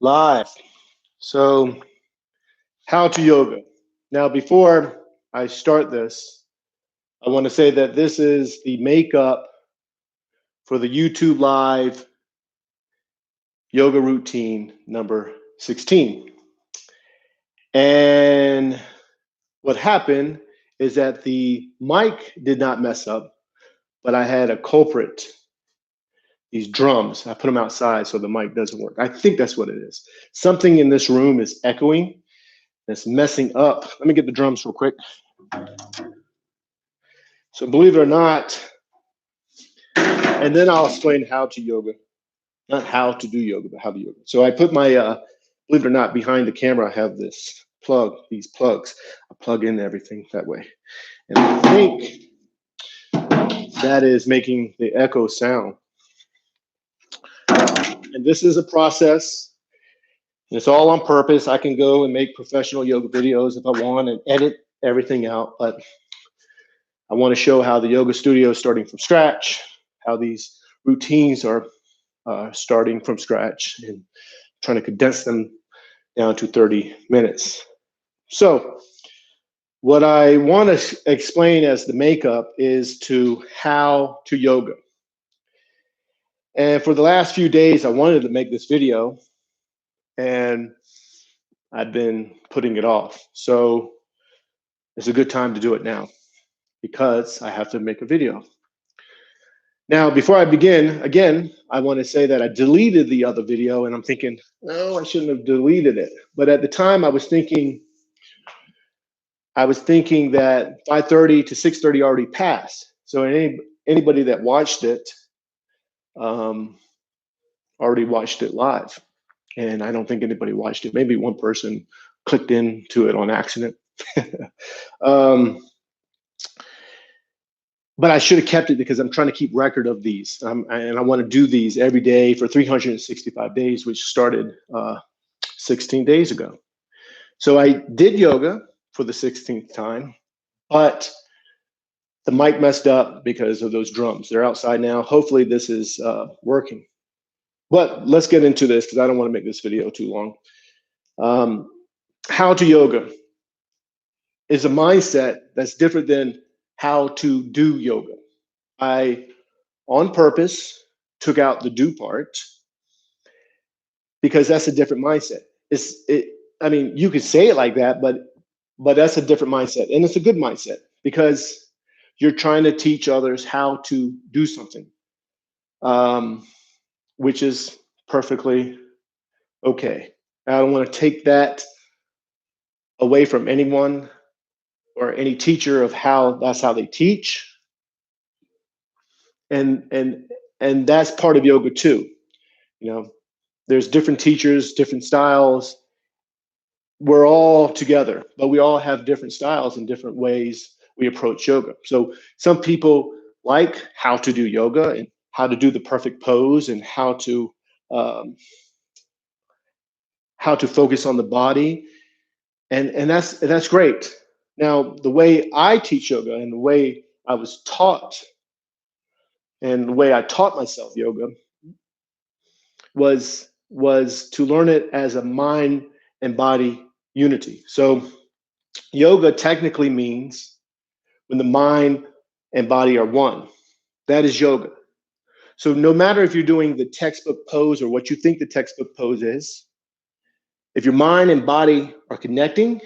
Live. So, how to yoga. Now, before I start this, I want to say that this is the makeup for the YouTube Live yoga routine number 16. And what happened is that the mic did not mess up, but I had a culprit. These drums, I put them outside so the mic doesn't work. I think that's what it is. Something in this room is echoing. It's messing up. Let me get the drums real quick. So believe it or not, and then I'll explain how to yoga. Not how to do yoga, but how to yoga. So I put my, believe it or not, behind the camera, I have this plug, these plugs. I plug in everything that way. And I think that is making the echo sound. And this is a process. And it's all on purpose. I can go and make professional yoga videos if I want and edit everything out. But I want to show how the yoga studio is starting from scratch, how these routines are starting from scratch and trying to condense them down to 30 minutes. So what I want to explain as the makeup is to how to yoga. And for the last few days, I wanted to make this video and I've been putting it off. So it's a good time to do it now because I have to make a video. Now, before I begin, again, I want to say that I deleted the other video and I'm thinking, no, I shouldn't have deleted it. But at the time I was thinking that 5:30 to 6:30 already passed. So anybody that watched it already watched it live. And I don't think anybody watched it. Maybe one person clicked into it on accident. But I should have kept it because I'm trying to keep record of these. And I want to do these every day for 365 days, which started 16 days ago. So I did yoga for the 16th time, but the mic messed up because of those drums. They're outside now. Hopefully this is working. But let's get into this because I don't want to make this video too long. How to yoga is a mindset that's different than how to do yoga. I, on purpose, took out the do part because that's a different mindset. I mean, you could say it like that, but that's a different mindset. And it's a good mindset because you're trying to teach others how to do something, which is perfectly okay. I don't want to take that away from anyone or any teacher of how that's how they teach. And that's part of yoga too. You know, there's different teachers, different styles. We're all together, but we all have different styles and different ways we approach yoga. So some people like how to do yoga and how to do the perfect pose and how to focus on the body. And that's great. Now, the way I teach yoga and the way I was taught and the way I taught myself yoga was to learn it as a mind and body unity. So yoga technically means when the mind and body are one. That is yoga. So no matter if you're doing the textbook pose or what you think the textbook pose is, if your mind and body are connecting,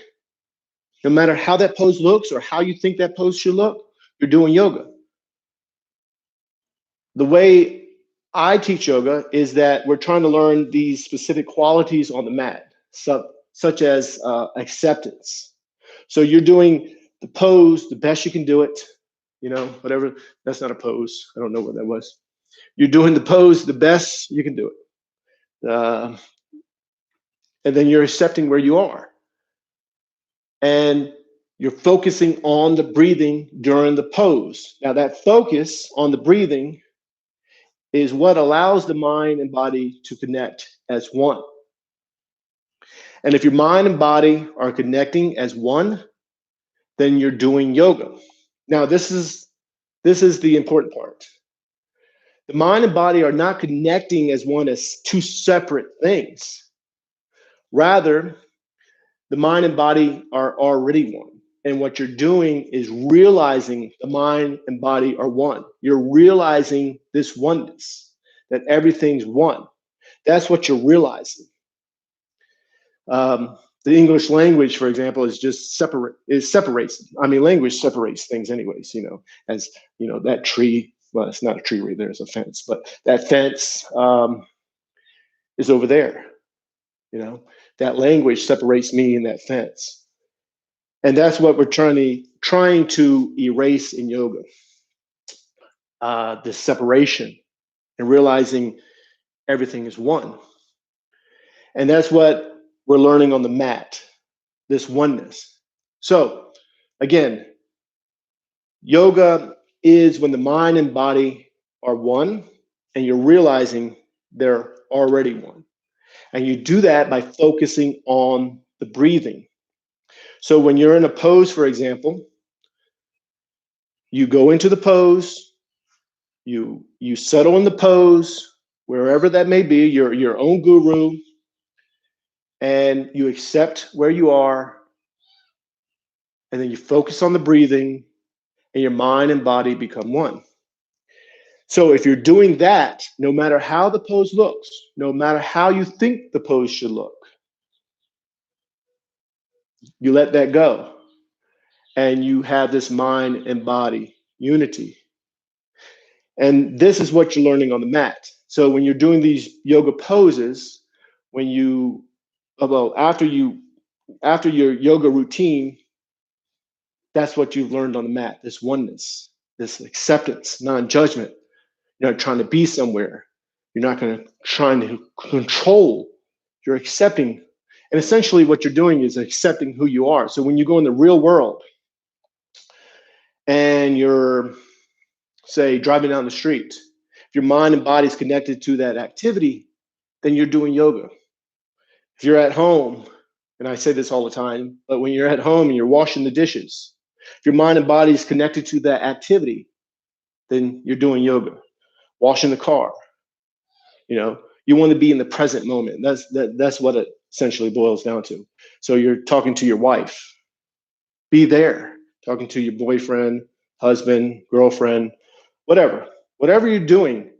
no matter how that pose looks or how you think that pose should look, you're doing yoga. The way I teach yoga is that we're trying to learn these specific qualities on the mat, such as acceptance. So you're doing the pose the best you can do it, you know, whatever. That's not a pose. I don't know what that was. You're doing the pose the best you can do it. And then you're accepting where you are. And you're focusing on the breathing during the pose. Now that focus on the breathing is what allows the mind and body to connect as one. And if your mind and body are connecting as one, then you're doing yoga. Now, this is the important part. The mind and body are not connecting as one as two separate things. Rather, the mind and body are already one. And what you're doing is realizing the mind and body are one. You're realizing this oneness, that everything's one. That's what you're realizing. The English language, for example, is just separates. I mean, language separates things anyways, as, that tree, well, it's not a tree right there, it's a fence, but that fence is over there, that language separates me and that fence. And that's what we're trying to erase in yoga, this separation and realizing everything is one. And that's what we're learning on the mat, this oneness. So again, yoga is when the mind and body are one and you're realizing they're already one. And you do that by focusing on the breathing. So when you're in a pose, for example, you go into the pose, you settle in the pose, wherever that may be, your own guru, and you accept where you are, and then you focus on the breathing, and your mind and body become one. So if you're doing that, no matter how the pose looks, no matter how you think the pose should look, you let that go, and you have this mind and body unity. And this is what you're learning on the mat. So when you're doing these yoga poses, after your yoga routine, that's what you've learned on the mat, this oneness, this acceptance, non-judgment. You're not trying to be somewhere. You're not trying to control. You're accepting. And essentially what you're doing is accepting who you are. So when you go in the real world and you're, say, driving down the street, if your mind and body is connected to that activity, then you're doing yoga. If you're at home, and I say this all the time, but when you're at home and you're washing the dishes, if your mind and body is connected to that activity, then you're doing yoga. Washing the car, you want to be in the present moment. That's what it essentially boils down to. So you're talking to your wife, be there. Talking to your boyfriend, husband, girlfriend, whatever you're doing.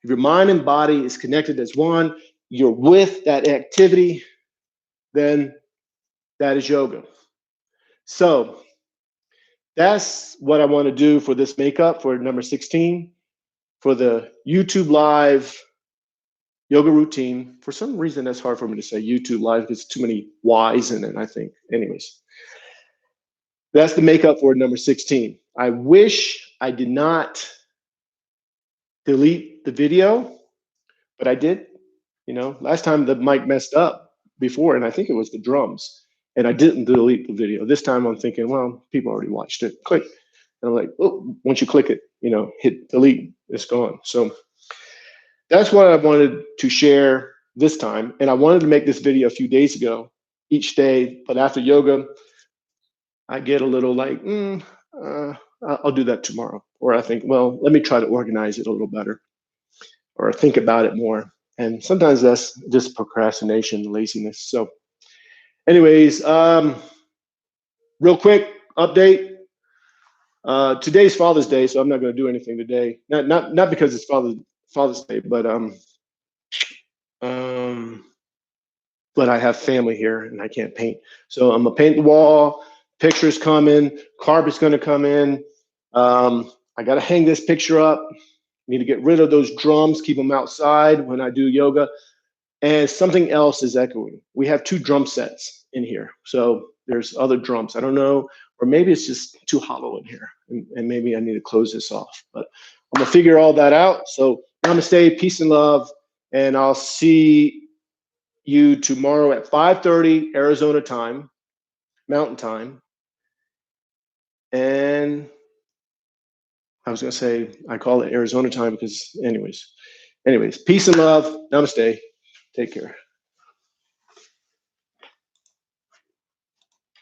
If your mind and body is connected as one, you're with that activity, then that is yoga. So that's what I want to do for this makeup for number 16, for the YouTube live yoga routine. For some reason, that's hard for me to say YouTube live because too many Y's in it, I think. Anyways, that's the makeup for number 16. I wish I did not delete the video, but I did. Last time the mic messed up before, and I think it was the drums, and I didn't delete the video. This time I'm thinking, well, people already watched it. Click. And I'm like, oh, once you click it, hit delete, it's gone. So that's what I wanted to share this time. And I wanted to make this video a few days ago, each day, but after yoga, I get a little like, I'll do that tomorrow. Or I think, well, let me try to organize it a little better or think about it more. And sometimes that's just procrastination, laziness. So anyways, real quick update. Today's Father's Day, so I'm not going to do anything today. Not because it's Father's Day, but I have family here and I can't paint. So I'm gonna paint the wall. Pictures coming. Carpet's gonna come in. I gotta hang this picture up. Need to get rid of those drums. Keep them outside when I do yoga. And something else is echoing. We have 2 drum sets in here, so there's other drums. I don't know, or maybe it's just too hollow in here, and maybe I need to close this off. But I'm gonna figure all that out. So namaste, peace and love, and I'll see you tomorrow at 5:30 Arizona time, Mountain Time. And I was gonna say I call it Arizona time because anyways, peace and love, namaste, take care.